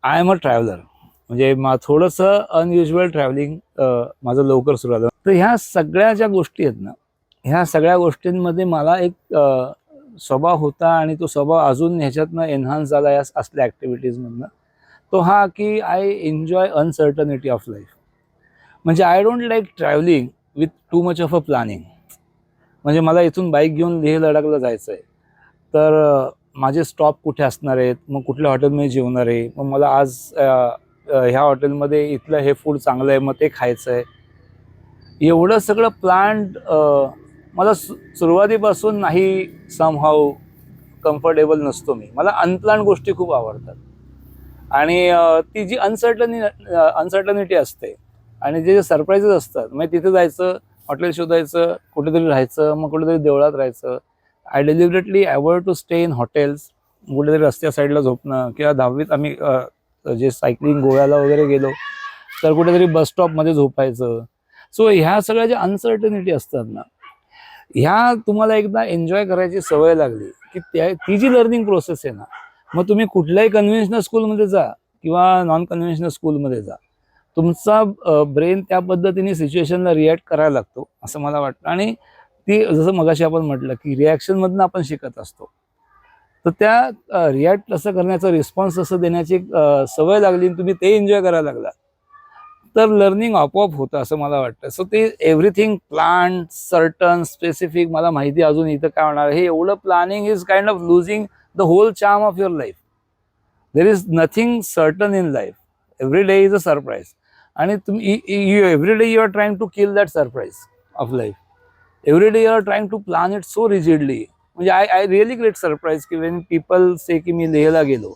I am a traveller. म्हणजे थोडंसं unusual travelling माझं लवकर सुरू झालं. तर ह्या सगळ्या ज्या गोष्टी आहेत ना, ह्या सगळ्या गोष्टींमध्ये मला एक स्वभाव होता आणि तो स्वभाव अजून ह्याच्यातनं एनहान्स झाला या असल्या ॲक्टिव्हिटीजमधनं. तो हा की I enjoy uncertainty of life. म्हणजे I don't like travelling with too much of a planning. म्हणजे मला इथून बाईक घेऊन लेह लडाखला जायचं आहे, तर माझे स्टॉप कुठे असणार आहेत, मग कुठल्या हॉटेलमध्ये जेवणार आहे, मग मला आज ह्या हॉटेलमध्ये इथलं हे फूड चांगलं आहे मग ते खायचं आहे, एवढं सगळं प्लॅन्ड मला सुरुवातीपासून नाही समहाऊ कम्फर्टेबल नसतो मी. मला अनप्लॅन्ड गोष्टी खूप आवडतात आणि ती जी अनसर्टनिटी असते आणि जे सरप्राईजेस असतात, मग तिथे जायचं, हॉटेल शोधायचं, कुठेतरी राहायचं, मग कुठेतरी देवळात राहायचं. I deliberately avoid to stay in hotels. कुठेतरी रस्त्या साईडला झोपणं किंवा 10वीत आम्ही जे सायकलिंग गोव्याला वगैरे गेलो तर कुठेतरी बस स्टॉपमध्ये झोपायचं. सो ह्या सगळ्या ज्या अनसर्टनिटी असतात ना, ह्या तुम्हाला एकदा एन्जॉय करायची सवय लागली की ती जी लर्निंग प्रोसेस आहे ना, मग तुम्ही कुठल्याही कन्व्हेन्शनल स्कूलमध्ये जा किंवा नॉन कन्व्हेन्शनल स्कूलमध्ये जा, तुमचा ब्रेन त्या पद्धतीने सिच्युएशनला रिॲक्ट करायला लागतो असं मला वाटतं. आणि ती जसं मगाशी आपण म्हटलं की रिॲक्शनमधनं आपण शिकत असतो. तर त्या रिॲक्ट कसं करण्याचा, रिस्पॉन्स कसं देण्याची एक सवय लागली आणि तुम्ही ते एन्जॉय करायला लागला, तर लर्निंग आपोआप होतं असं मला वाटतं. सो ते एव्हरीथिंग प्लॅन, सर्टन, स्पेसिफिक, मला माहिती अजून इथं काय होणार, हे एवढं planning is kind of losing the whole charm of your life. There is nothing certain in life. Every day is a surprise. आणि तुम्ही every day you are trying to kill that surprise of life. Every day you are trying to plan it so rigidly. म्हणजे I really great surprise की when people say की मी लेहला गेलो,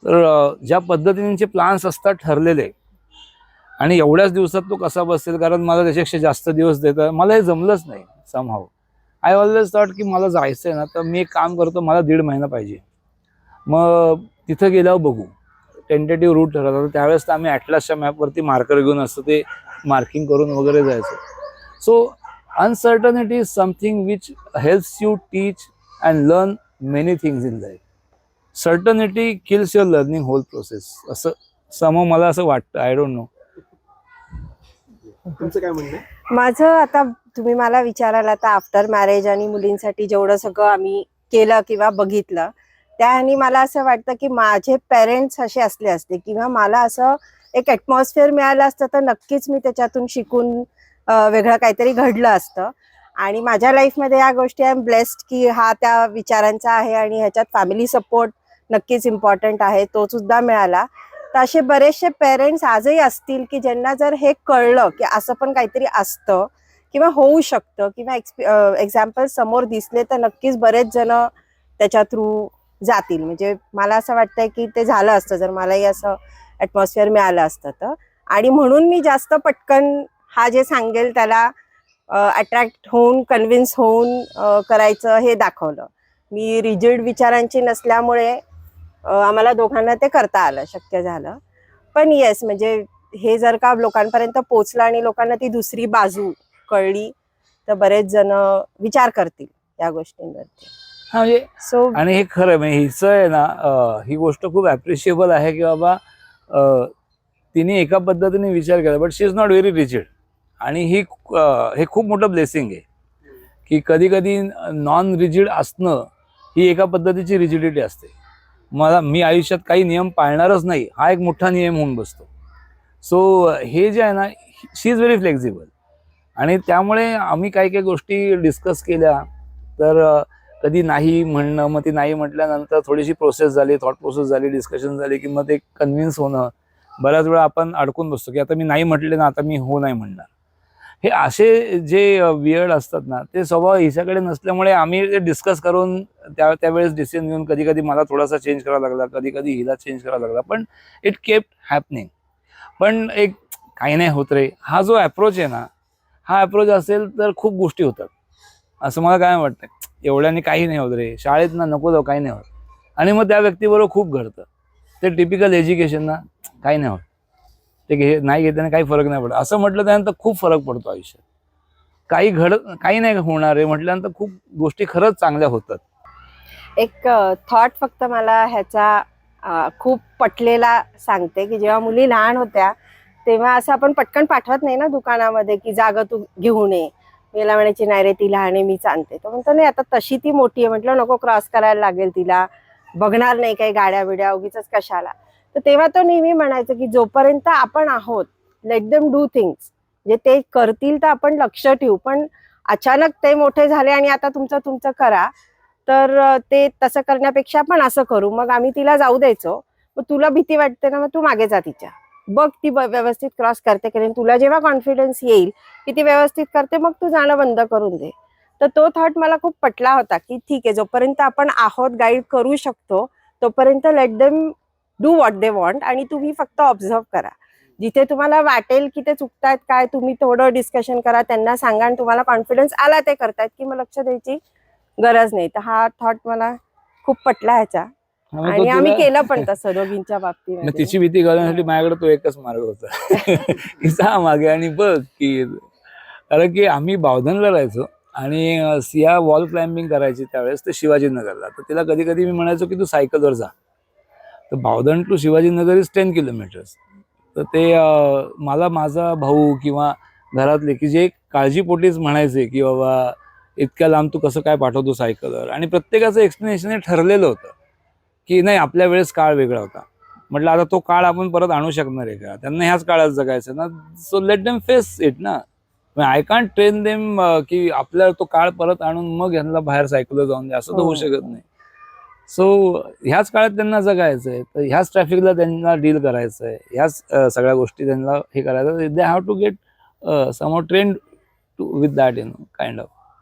तर ज्या पद्धतीने प्लॅन्स असतात ठरलेले, आणि एवढ्याच दिवसात तो कसा बसेल, कारण मला त्याच्यापेक्षा जास्त दिवस देतं, मला हे जमलंच नाही समहाऊ. आय ऑलवेज थॉट की मला जायचं आहे ना, तर मी एक काम करतो, मला 1.5 महिना पाहिजे. मग तिथं गेल्यावर बघू, टेंटेटिव्ह रूट ठरवतो. त्यावेळेस तर आम्ही ॲटलासच्या मॅपवरती मार्कर घेऊन असतो, ते मार्किंग करून वगैरे जायचं. So uncertainty is something which helps you teach and learn many things in life. Certainty kills your learning whole process, असं समहाऊ मला असं वाटतं. I don't know. तुमचं काय म्हणणं आहे? माझं आता तुम्ही मला विचारायला तर आफ्टर मॅरेज आणि मुलींसाठी जेवढं सगळं आम्ही केलं किंवा बघितलं, त्याने मला असं वाटतं की माझे पेरेंट्स असे असले असते किंवा मला असं एक ॲटमॉस्फिअर मिळालं असतं तर नक्कीच मी त्याच्यातून शिकून वेगळं काहीतरी घडलं असतं. आणि माझ्या लाईफमध्ये या गोष्टी आय एम ब्लेस्ड की हा त्या विचारांचा आहे आणि ह्याच्यात फॅमिली सपोर्ट नक्कीच इम्पॉर्टंट आहे, तो सुद्धा मिळाला. तर असे बरेचसे पेरेंट्स आजही असतील की ज्यांना जर हे कळलं की असं पण काहीतरी असतं किंवा होऊ शकतं किंवा एक्झाम्पल समोर दिसले तर नक्कीच बरेच जण त्याच्या थ्रू जातील. म्हणजे मला असं वाटतंय की ते झालं असतं जर मलाही असं ॲटमॉस्फिअर मिळालं असतं तर. आणि म्हणून मी जास्त पटकन हा जे सांगेल त्याला अट्रॅक्ट होऊन, कन्व्हिन्स होऊन करायचं हे दाखवलं. मी रिजिड विचारांची नसल्यामुळे आम्हाला दोघांना ते करता आलं, शक्य झालं. पण येस, म्हणजे हे जर का लोकांपर्यंत पोचलं आणि लोकांना ती दुसरी बाजू कळली तर बरेच जण विचार करतील या गोष्टींवरती. हा म्हणजे सो आणि हे खरं म्हणजे हिचं आहे ना, ही गोष्ट खूप ॲप्रिशिएबल आहे की बाबा तिने एका पद्धतीने विचार केला, but she is not very rigid. आणि हे खूप मोठं ब्लेसिंग आहे की कधी कधी नॉन रिजिड असणं ही एका पद्धतीची रिजिडिटी असते. मी आयुष्यात काही नियम पाळणारच नाही हा एक मोठा नियम होऊन बसतो. सो हे जे आहे ना, शी इज व्हेरी फ्लेक्झिबल. आणि त्यामुळे आम्ही काही काही गोष्टी डिस्कस केल्या, तर कधी नाही म्हणणं, मग ती नाही म्हटल्यानंतर थोडीशी प्रोसेस झाली, थॉट प्रोसेस झाली, डिस्कशन झाली की मग ते कन्व्हिन्स होणं. बऱ्याच वेळा आपण अडकून बसतो की आता मी नाही म्हटले ना, आता मी हो नाही म्हणणार. हे असे जे वियर्ड असतात ना, ते स्वभाव हिच्याकडे नसल्यामुळे आम्ही ते डिस्कस करून त्यावेळेस डिसिजन घेऊन कधी कधी मला थोडासा चेंज करावा लागला, कधी कधी हिला चेंज करावा लागला, पण इट केप्ट हॅपनिंग. पण एक काही नाही होत रे, हा जो अप्रोच आहे ना, हा अप्रोच असेल तर खूप गोष्टी होतात असं मला काय वाटतं. एवढ्याने काही नाही होत रे, शाळेत ना नको जाऊ, काही नाही होत. आणि मग त्या व्यक्तीबरोबर खूप घडतं. ते टिपिकल एज्युकेशन ना, काही नाही होत, ते नाही घेताना काही फरक नाही पडत असं म्हटलं त्यानंतर खूप फरक पडतो आयुष्यात. काही नाही होणार आहे म्हटल्यानंतर खूप गोष्टी खरंच चांगल्या होतात. एक थॉट फक्त मला ह्याचा खूप पटलेला सांगते की जेव्हा मुली लहान होत्या तेव्हा असं आपण पटकन पाठवत नाही ना दुकानामध्ये की जागा तू घेऊन ये. मला म्हणायची नाही रे ती लहान आहे मीच आणते. तर म्हणतो नाही आता तशी ती मोठी आहे, म्हटलं नको क्रॉस करायला लागेल तिला, बघणार नाही काही गाड्या बिड्या उगीच कशाला. तर तेव्हा तो नेहमी म्हणायचं की जोपर्यंत आपण आहोत लेट देम डू थिंग्स, म्हणजे ते करतील तर आपण लक्ष ठेवू, पण अचानक ते मोठे झाले आणि आता तुमचं तुमचं करा, तर ते तसं करण्यापेक्षा आपण असं करू. मग आम्ही तिला जाऊ द्यायचो. मग तुला भीती वाटते ना, मग तू मागे जा तिच्या, बघ ती व्यवस्थित क्रॉस करते की नाही. तुला जेव्हा कॉन्फिडन्स येईल की ती व्यवस्थित करते मग तू जाणं बंद करून दे. तर तो थॉट मला खूप पटला होता की ठीक आहे जोपर्यंत आपण आहोत गाईड करू शकतो तोपर्यंत let them do what they want, आणि तुम्ही फक्त ऑब्झर्व करा. जिथे तुम्हाला वाटेल की ते चुकतायत काय तुम्ही थोडं डिस्कशन करा, त्यांना सांगा, आणि तुम्हाला कॉन्फिडन्स आला ते करतायत की मग लक्ष द्यायची गरज नाही. तर हा थॉट मला खूप पटला ह्याचा, मग तो आणि आम्ही तुला केलं पण तसं दोघींच्या मग बाबतीमध्ये. तिची भीती घालवण्यासाठी माझ्याकडे तो एकच मार्ग होता की जा मागे आणि बघ की, कारण की आम्ही बावधनला राहायचो आणि सिया वॉल क्लाइम्बिंग करायची त्यावेळेस ते शिवाजीनगरला. तर तिला कधी कधी मी म्हणायचो की तू सायकलवर जा. तर Bavdhan to Shivajinagar is 10 kilometres. तर ते मला माझा भाऊ किंवा घरातले की जे काळजीपोटीच म्हणायचे की बाबा इतक्या लांब तू कसं काय पाठवतो सायकलवर, आणि प्रत्येकाचं एक्सप्लेनेशन हे ठरलेलं होतं की नाही आपल्या वेळेस काळ वेगळा होता. म्हटलं आता तो काळ आपण परत आणू शकणार आहे का, त्यांना ह्याच काळात जगायचं ना. So let them face it ना. आय कांट ट्रेन देम की आपल्याला तो काळ परत आणून मग यांना बाहेर सायकलवर जाऊन द्या, असं तर होऊ शकत नाही. सो ह्याच काळात त्यांना जगायचंय, तर ह्याच ट्रॅफिकला त्यांना डील करायचंय, ह्याच सगळ्या गोष्टी त्यांना हे करायचं. They have to get some train with that kind of.